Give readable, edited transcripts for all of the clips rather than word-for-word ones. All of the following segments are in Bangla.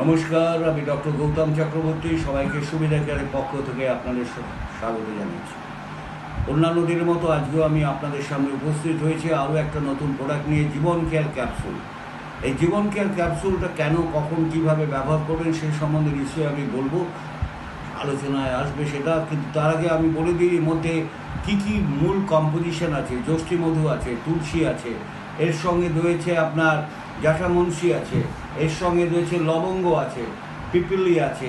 নমস্কার, আমি ডক্টর গৌতম চক্রবর্তী। সবাইকে সুবিধা কেয়ারের পক্ষ থেকে আপনাদের স্বাগত জানাচ্ছি। অন্যান্য দিনের মতো আজকেও আমি আপনাদের সামনে উপস্থিত হয়েছি আরও একটা নতুন প্রোডাক্ট নিয়ে, জীবন কেয়ার ক্যাপসুল। এই জীবন কেয়ার ক্যাপসুলটা কেন, কখন, কিভাবে ব্যবহার করবেন সেই সম্বন্ধে নিশ্চয়ই আমি বলবো, আলোচনায় আসবে সেটা। কিন্তু তার আগে আমি বলে দিই এর মধ্যে কী কী মূল কম্পোজিশন আছে। যষ্টি মধু আছে, তুলসী আছে, এর সঙ্গে রয়েছে আপনার জাসামনসি আছে, এর সঙ্গে রয়েছে লবঙ্গ আছে, পিপিলি আছে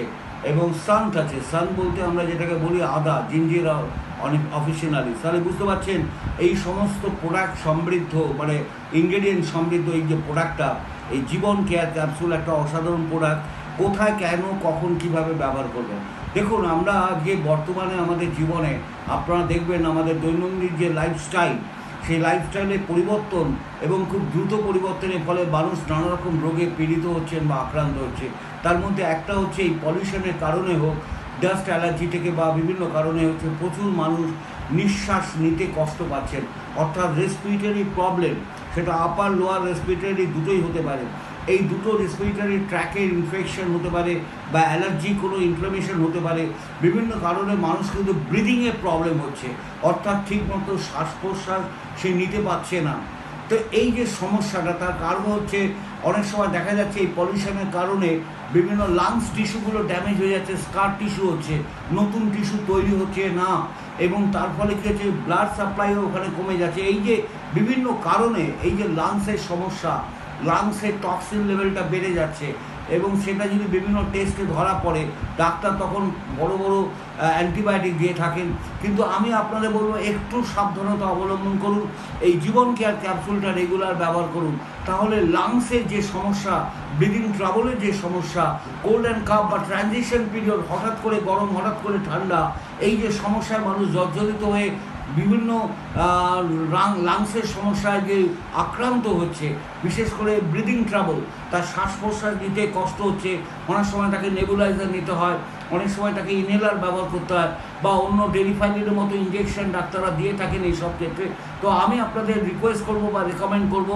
এবং সান্ট আছে। সান বলতে আমরা যেটাকে বলি আদা, জিঞ্জির অনেক অফিসিয়ালি। তাহলে বুঝতে পারছেন এই সমস্ত প্রোডাক্ট সমৃদ্ধ, মানে ইনগ্রেডিয়েন্ট সমৃদ্ধ এই যে প্রোডাক্টটা, এই জীবন কেয়ার ক্যাপসুল একটা অসাধারণ প্রোডাক্ট। কোথায়, কেন, কখন, কিভাবে ব্যবহার করবেন? দেখুন, আমরা যে বর্তমানে আমাদের জীবনে আপনারা দেখবেন আমাদের দৈনন্দিন যে লাইফস্টাইল, সেই লাইফস্টাইলের পরিবর্তন এবং খুব দ্রুত পরিবর্তনের ফলে মানুষ নানা রকম রোগে পীড়িত হচ্ছেন বা আক্রান্ত হচ্ছে। তার মধ্যে একটা হচ্ছে এই পলিউশনের কারণে হোক, ডাস্ট অ্যালার্জি থেকে বা বিভিন্ন কারণে হচ্ছে প্রচুর মানুষ নিঃশ্বাস নিতে কষ্ট পাচ্ছেন, অর্থাৎ রেসপিরেটরি প্রবলেম। সেটা আপার লোয়ার রেসপিরেটরি দুটোই হতে পারে। এই দুটো রেসপিরেটরি ট্র্যাকের ইনফেকশন হতে পারে বা অ্যালার্জি কোনো ইনফ্লামেশন হতে পারে। বিভিন্ন কারণে মানুষ কিন্তু ব্রিদিংয়ের প্রবলেম হচ্ছে, অর্থাৎ ঠিকমতো শ্বাস প্রশ্বাস সে নিতে পারছে না। তো এই যে সমস্যাটা, তার কারণ হচ্ছে অনেক সময় দেখা যাচ্ছে এই পলিউশনের কারণে বিভিন্ন লাংস টিস্যুগুলো ড্যামেজ হয়ে যাচ্ছে, স্কার টিস্যু হচ্ছে, নতুন টিস্যু তৈরি হচ্ছে না, এবং তার ফলে কী হচ্ছে, ব্লাড সাপ্লাইও ওখানে কমে যাচ্ছে। এই যে বিভিন্ন কারণে এই যে লাংসের সমস্যা, লাংসের টক্সিন লেভেলটা বেড়ে যাচ্ছে, এবং সেটা যদি বিভিন্ন টেস্টে ধরা পড়ে ডাক্তার তখন বড় বড় অ্যান্টিবায়োটিক দিয়ে থাকেন। কিন্তু আমি আপনাদের বলবো একটু সাবধানতা অবলম্বন করুন, এই জীবন কেয়ার ক্যাপসুলটা রেগুলার ব্যবহার করুন। তাহলে লাংসের যে সমস্যা, ব্রিদিং ট্রাবলের যে সমস্যা, কোল্ড অ্যান্ড কাফ বা ট্রানজিশন পিরিয়ড, হঠাৎ করে গরম হঠাৎ করে ঠান্ডা, এই যে সমস্যায় মানুষ জর্জরিত হয়ে বিভিন্ন লাংসের সমস্যায় যে আক্রান্ত হচ্ছে, বিশেষ করে ব্রিদিং ট্রাবল, তার শ্বাস প্রশ্বাস নিতে কষ্ট হচ্ছে, অনেক সময় তাকে নেবুলাইজার নিতে হয়, অনেক সময় তাকে ইনহেলার ব্যবহার করতে হয় বা অন্য ডেরিফাইলের মতো ইঞ্জেকশন ডাক্তাররা দিয়ে থাকেন এই সব ক্ষেত্রে। তো আমি আপনাদের রিকোয়েস্ট করব বা রেকমেন্ড করব,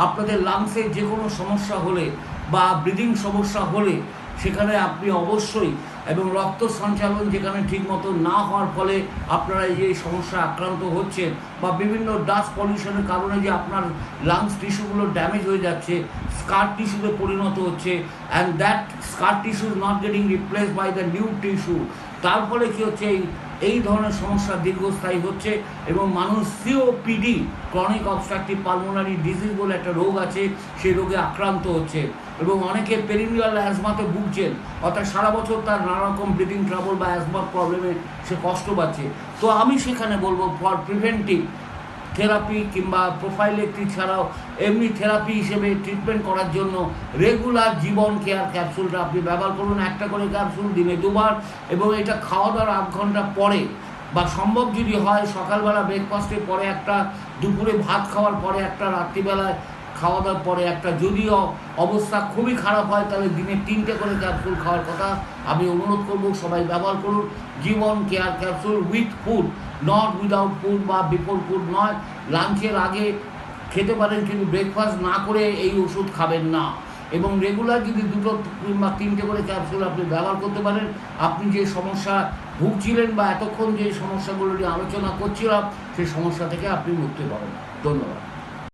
আপনাদের লাংসের যে কোনো সমস্যা হলে বা ব্রিদিং সমস্যা হলে সেখানে আপনি অবশ্যই, এবং রক্ত সঞ্চালন যেখানে ঠিকমতো না হওয়ার ফলে আপনারা এই যে সমস্যা আক্রান্ত হচ্ছেন, বা বিভিন্ন ডাস্ট পলিউশনের কারণে যে আপনার লাংস টিস্যুগুলো ড্যামেজ হয়ে যাচ্ছে, স্কার টিস্যুতে পরিণত হচ্ছে, and that scar tissue is not getting replace by the new tissue, তার ফলে কী হচ্ছে, এই ধরনের সমস্যা দীর্ঘস্থায়ী হচ্ছে এবং মানুষ COPD, chronic obstructive pulmonary disease বলে একটা রোগ আছে, সেই রোগে আক্রান্ত হচ্ছে, এবং অনেকে পেরিনিয়াল অ্যাজমাতে ভুগছেন, অর্থাৎ সারা বছর তার নানা রকম ব্রিদিং ট্রাবল বা অ্যাজমা প্রবলেমে সে কষ্ট পাচ্ছে। তো আমি সেখানে বলবো ফর প্রিভেন্টিভ থেরাপি কিংবা প্রোফাইলেক্ট্রি ছাড়াও এমনি থেরাপি হিসেবে ট্রিটমেন্ট করার জন্য রেগুলার জীবন কেয়ার ক্যাপসুলটা আপনি ব্যবহার করুন। একটা করে ক্যাপসুল দিনে 2বার, এবং এটা খাওয়া দাওয়ার 8 ঘন্টা পরে, বা সম্ভব যদি হয় সকালবেলা ব্রেকফাস্টের পরে একটা, দুপুরে ভাত খাওয়ার পরে একটা, রাত্রিবেলায় খাওয়া দাওয়ার পরে একটা। যদিও অবস্থা খুবই খারাপ হয় তাহলে দিনে 3টে করে ক্যাপসুল খাওয়ার কথা আমি অনুরোধ করব। সবাই ব্যবহার করুন Jiban care capsule with food, not without food বা বিফোর ফুড নয়। লাঞ্চের আগে খেতে পারেন, কিন্তু ব্রেকফাস্ট না করে এই ওষুধ খাবেন না। এবং রেগুলার যদি 2 কিংবা 3টে করে ক্যাপসুল আপনি ব্যবহার করতে পারেন, আপনি যে সমস্যা ভুগছিলেন বা এতক্ষণ যে সমস্যাগুলো নিয়ে আলোচনা করছিলাম সেই সমস্যা থেকে আপনি মুক্তি পাবেন। ধন্যবাদ।